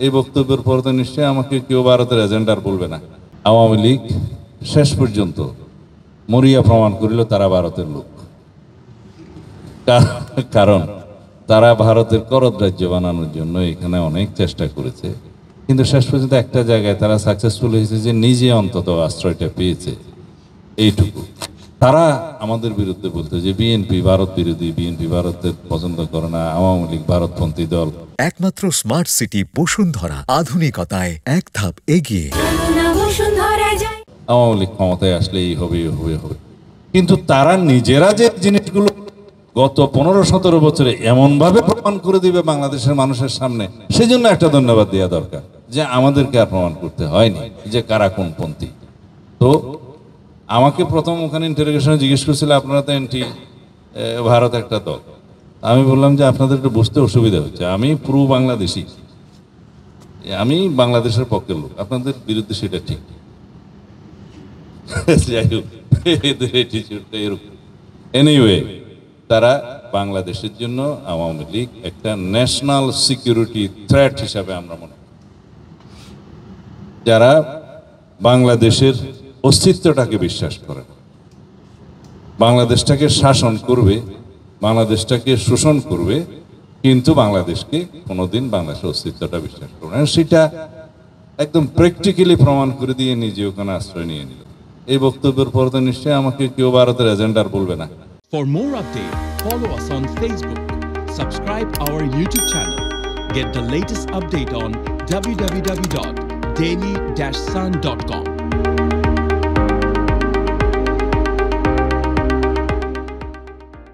এই বক্তব্যের পর তো নিশ্চয়ই আমাকে কেউ ভারতের এজেন্ডার বলবে না। আওয়ামী লীগ শেষ পর্যন্ত মরিয়া প্রমাণ করিল তারা ভারতের লোক, কারণ তারা ভারতের করদ রাজ্য বানানোর জন্য এখানে অনেক চেষ্টা করেছে, কিন্তু শেষ পর্যন্ত একটা জায়গায় তারা সাকসেসফুল হয়েছে যে নিজে অন্তত আশ্রয়টা পেয়েছে। এইটুকু। তারা আমাদের বিরুদ্ধে বলতো যে বিএনপি ভারত বিরোধী, বিএনপি ভারতের পছন্দ করে না, আওয়ামী লীগ ভারতপন্থী দল। একমাত্র স্মার্ট সিটি বসুন্ধরা, আধুনিকতায় এক ধাপ এগিয়ে। আওয়ামী লীগ ক্ষমতায় আসলে এই হবে হবে হবে, কিন্তু তারা নিজেরা যে জিনিসগুলো গত 15-17 বছরে এমনভাবে প্রমাণ করে দিবে বাংলাদেশের মানুষের সামনে, সেজন্য একটা ধন্যবাদ দেওয়া দরকার যে আমাদেরকে আর প্রমাণ করতে হয়নি যে কারা কোনপন্থী। তো আমাকে প্রথম ওখানে ইন্টারোগেশনে জিজ্ঞেস করছিল আপনারা তো এনটি ভারত একটা দল। আমি বললাম যে আপনাদের একটু বুঝতে অসুবিধা হচ্ছে, আমি পুরো বাংলাদেশি, আমি বাংলাদেশের পক্ষের লোক, আপনাদের বিরুদ্ধে সেটা ঠিক। যাই হোক, এরকম এনিওয়ে, তারা বাংলাদেশের জন্য আওয়ামী লীগ একটা ন্যাশনাল সিকিউরিটি থ্রেট হিসাবে আমরা মনে করি। যারা বাংলাদেশের অস্তিত্বটাকে বিশ্বাস করে, বাংলাদেশটাকে শাসন করবে, বাংলাদেশটাকে শোষণ করবে, কিন্তু বাংলাদেশকে কোনোদিন বাংলাদেশের অস্তিত্বটা বিশ্বাস করবে না, সেটা একদম প্র্যাকটিক্যালি প্রমাণ করে দিয়ে নিজে ওখানে আশ্রয় নিয়ে নিল। এই বক্তব্যের পর তো নিশ্চয়ই আমাকে কেউ ভারতের এজেন্ডার বলবে না। For more updates, follow us on Facebook, subscribe our YouTube channel, get the latest update on www.daily-sun.com.